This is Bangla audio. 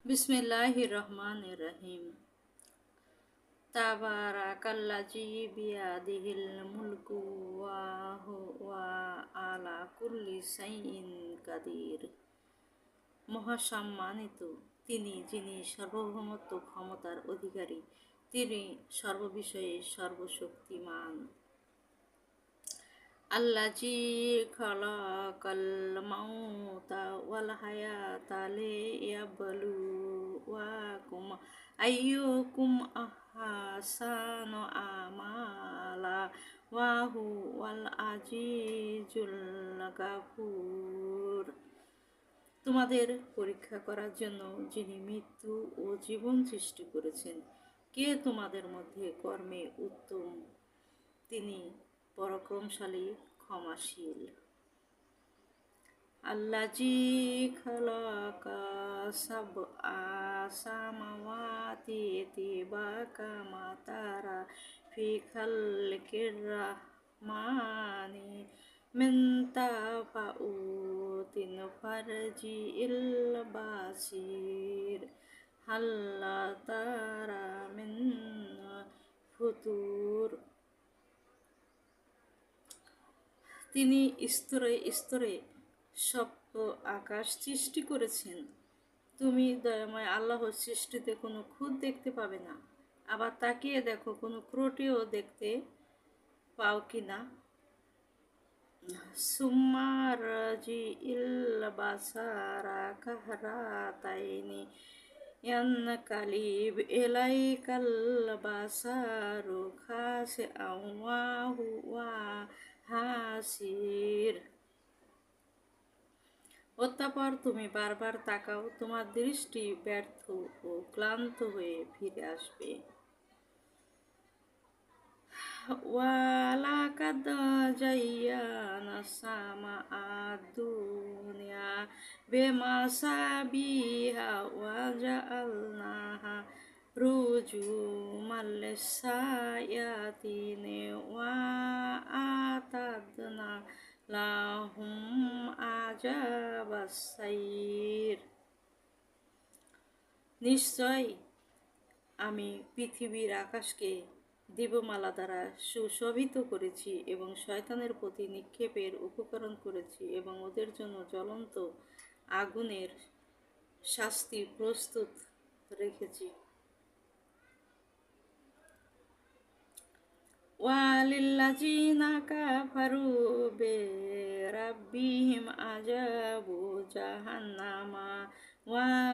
বিসমিল্লাহির রহমানির রহিম। তাবারাকাল্লাযী বিয়াদিহিল মুলকু ওয়া আলা কুল্লি শাইইন কাদির। মহাসম্মানিত তিনি, যিনি সার্বভৌমত্ব ক্ষমতার অধিকারী, তিনি সর্ববিষয়ে সর্বশক্তিমান। আল্লাযী খালাকাল মাউতা ওয়াল হায়াতা লিয়াবলুয়াকুম আইয়ুকুম আহসানু আমালা ওয়া হুয়াল আজিজুল গাফুর। তোমাদের পরীক্ষা করার জন্য যিনি মৃত্যু ও জীবন সৃষ্টি করেছেন, কে তোমাদের মধ্যে কর্মে উত্তম, তিনি পরাক্রমশালী, ক্ষমাশীল। আল্লাযী খালাকা সাবআ সামাওয়াতি তিবাকা মা তারা ফি খালকির রাহমানি মিন তাফাউতিন ফারজিইল বাসির হাল্লা তারা মিন ফুতুর। তিনি স্তরে স্তরে সপ্ত আকাশ সৃষ্টি করেছেন। তুমি দয়াময় আল্লাহর সৃষ্টিতে কোনো খুঁত দেখতে পাবে না। আবার তাকিয়ে দেখো, কোনো ত্রুটিও দেখতে পাও কি না। সুম্মা রাজিইল বাসারা কাহরাতাইনি ইয়ানকালিব ইলাইকাল বাসারু খাসিআন ওয়া হুয়া হাসির। অতঃপর তুমি বারবার তাকাও, তোমার দৃষ্টি ব্যর্থ ও ক্লান্ত হয়ে ফিরে আসবে। ওয়ালাকাদ জায়্যানা সামাআদ দুনিয়া বিমাসাবিহা ওয়া জাআলনাহা রুজুমান লিস-শায়াতিন ওয়া আ'তাদনা লাহুম আযাবাস সাইর। নিশ্চয় আমি পৃথিবীর আকাশকে দীপমালা দ্বারা সুশোভিত করেছি এবং শয়তানের প্রতি নিক্ষেপের উপকরণ করেছি এবং ওদের জন্য জ্বলন্ত আগুনের শাস্তি প্রস্তুত রেখেছি। ওয়ালিল্লাযীনা কাফারু বিরাব্বিহিম আযাবু জাহান্নামা ওয়া